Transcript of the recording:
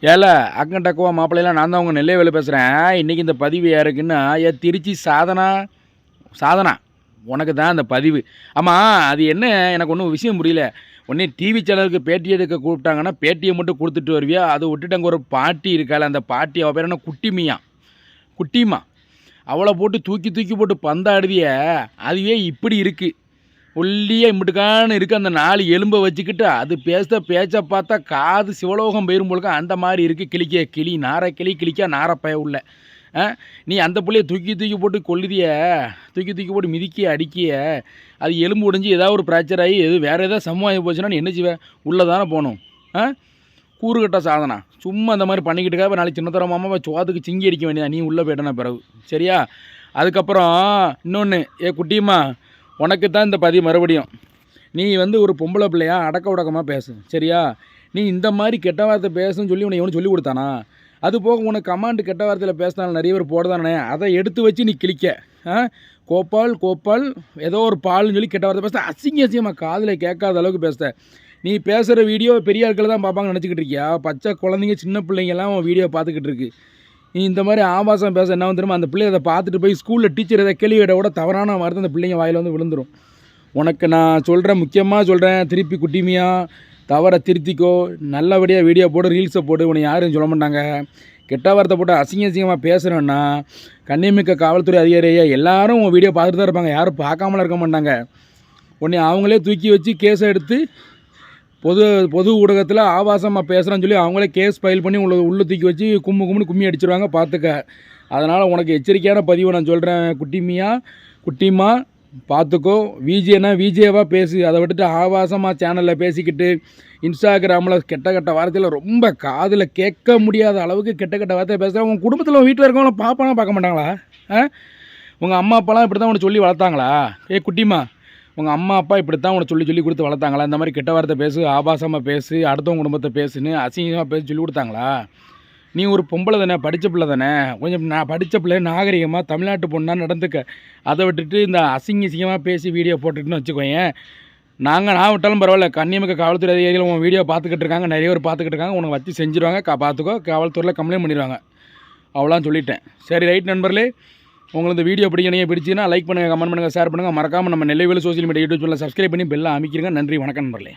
ஏல அக்கண்டக்குவா மாப்பிள்ளைலாம் நான் தான் உங்கள் நெல்லைவேலு பேசுகிறேன். இன்றைக்கி இந்த பதிவு யாருக்குன்னா திருச்சி சாதனா உனக்கு தான் அந்த பதிவு. ஆமாம், அது என்ன எனக்கு ஒன்றும் விஷயம் புரியல. உடனே டிவி சேனலுக்கு பேட்டி எடுக்க கூப்பிட்டாங்கன்னா பேட்டியை மட்டும் கொடுத்துட்டு வருவியா? அதை விட்டுட்டு அங்கே ஒரு பாட்டி இருக்காள், அந்த பாட்டி அவள் பேர் என்ன, குட்டிமா. அவளை போட்டு தூக்கி தூக்கி போட்டு பந்தாடுவிய. அதுவே இப்படி இருக்குது, ஒல்லியாக இம்பிட்டுக்கான்னு இருக்குது. அந்த 4 எலும்பை வச்சுக்கிட்டு அது பேச்சை பார்த்தா காது சிவலோகம் போயிரும் போலுக்க அந்த மாதிரி இருக்குது. கிளி நாரை கிளிக்கா நாரப்பய உள்ள. நீ அந்த பிள்ளைய தூக்கி தூக்கி போட்டு கொல்லுதிய, தூக்கி தூக்கி போட்டு மிதிக்கிய அடிக்கிய. அது எலும்பு உடைஞ்சி ஏதாவது ஒரு ஃப்ராக்சர் ஆகி வேறு ஏதாவது சமமாகி போச்சுன்னா நீ என்ன செய்வேன்? உள்ளே தானே போகணும். கூறுகட்ட சாதனா சும்மா அந்த மாதிரி பண்ணிக்கிட்டு இருக்கா. நாளைக்கு சின்னத்தரமாமா சோத்துக்கு சிங்கி அடிக்க வேண்டியதான் நீ உள்ளே போய்ட்டன பிறகு. சரியா? அதுக்கப்புறம் இன்னொன்று, குட்டியம்மா, உனக்கு தான் இந்த பதிவு மறுபடியும். நீ ஒரு பொம்பளை பிள்ளையா அடக்க உடக்கமாக பேசு. சரியா? நீ இந்த மாதிரி கெட்ட வார்த்தை பேசுன்னு சொல்லி உனக்கு எவனு சொல்லி கொடுத்தானா? அது போக உனக்கு கமாண்டு கெட்ட வார்த்தையில் பேசினாலும் நிறைய பேர் போடுதானே, அதை எடுத்து வச்சு நீ கிளிக்க. கோப்பால் ஏதோ ஒரு பால்னு சொல்லி கெட்ட வார்த்தை பேச அசிங்கமாக காதில் கேட்காத அளவுக்கு பேசுத. நீ பேசுகிற வீடியோ பெரிய ஆட்களை தான் பார்ப்பாங்கன்னு நினச்சிக்கிட்டு இருக்கியா? பச்சை குழந்தைங்க சின்ன பிள்ளைங்கெல்லாம் உன் வீடியோ பார்த்துக்கிட்டு இருக்கு. நீ இந்த மாதிரி ஆபாசம் பேச என்ன தெரியுமா? அந்த பிள்ளைய அதை பார்த்துட்டு போய் ஸ்கூலில் டீச்சர் எதை கேள்வி விட கூட தவறான வார்த்தை அந்த பிள்ளைங்க வாயில் விழுந்துடும். உனக்கு நான் சொல்கிறேன், முக்கியமாக சொல்கிறேன், திருப்பி குட்டிமையா தவறை திருத்திக்கோ. நல்லபடியாக வீடியோ போடு, ரீல்ஸை போடு. உன்னை யாரும் சொல்ல மாட்டாங்க. கெட்ட வார்த்தை போட்டு அசிங்கமாக பேசுகிறேன்னா கண்ணியமிக்க காவல்துறை அதிகாரியா எல்லாரும் உன் வீடியோ பார்த்துட்டு தான் இருப்பாங்க. யாரும் பார்க்காமலாம் இருக்க மாட்டாங்க. உன்னை அவங்களே தூக்கி வச்சு கேஸை எடுத்து பொது ஊடகத்தில் ஆபாசமாக பேசுகிறேன்னு சொல்லி அவங்களே கேஸ் ஃபைல் பண்ணி உள்ளே தூக்கி வச்சு கும்மி அடிச்சிருவாங்க. பார்த்துக்க. அதனால் உனக்கு எச்சரிக்கையான பதிவை நான் சொல்கிறேன். குட்டிமா பார்த்துக்கோ. விஜேவாக பேசு. அதை விட்டுட்டு ஆபாசமாக சேனலில் பேசிக்கிட்டு இன்ஸ்டாகிராமில் கெட்ட வார்த்தையில் ரொம்ப காதில் கேட்க முடியாத அளவுக்கு கெட்ட வார்த்தையை பேசுகிறேன். உங்கள் குடும்பத்தில் வீட்டில் இருக்கவங்கள பார்க்க மாட்டாங்களா? உங்கள் அம்மா அப்பாலாம் இப்படி தான் உன்னை சொல்லி வளர்த்தாங்களா? குட்டிமா, உங்கள் அம்மா அப்பா இப்படி தான் உன்னை சொல்லி கொடுத்து வளர்த்தாங்களா? இந்த மாதிரி கெட்ட வார்த்தை பேசு, ஆபாசமாக பேசு, அடுத்தவங்க குடும்பத்தை பேசுன்னு அசிங்கமாக பேசி சொல்லி கொடுத்தாங்களா? நீ ஒரு பொம்பளை தானே, படித்த பிள்ளை தானே, கொஞ்சம் படித்த பிள்ளை நாகரிகமாக தமிழ்நாட்டு பொண்ணாக நடந்துக்க. அதை விட்டுட்டு இந்த அசிங்கமாக பேசி வீடியோ போட்டுட்டுன்னு வச்சுக்கோங்க. நான் விட்டாலும் பரவாயில்ல, கண்ணியமிக்க காவல்துறை அதிகாரிகள் உன் வீடியோ பார்த்துக்கிட்டு இருக்காங்க, நிறைய பேர் பார்த்துக்கிட்டு இருக்காங்க. உனக்கு வச்சு செஞ்சுருவாங்க. பார்த்துக்கோ, காவல்துறையில் கம்ப்ளைண்ட் பண்ணிடுவாங்க. அவ்வளோதான் சொல்லிட்டேன். சரி, ரைட் நண்பர்களே. உங்களுக்கு இந்த வீடியோ பிடிச்சின்னா லைக் பண்ணுங்கள், கமெண்ட் பண்ணுங்கள், ஷேர் பண்ணுங்கள். மறக்காமல் நம்ம நெல்லைவேலு சோசியல் மீடியா யூடியூப் சேனலை சப்ஸ்கிரைப் பண்ணி பெல்லை அமைக்கிறங்க. நன்றி, வணக்கம் நண்பர்களே.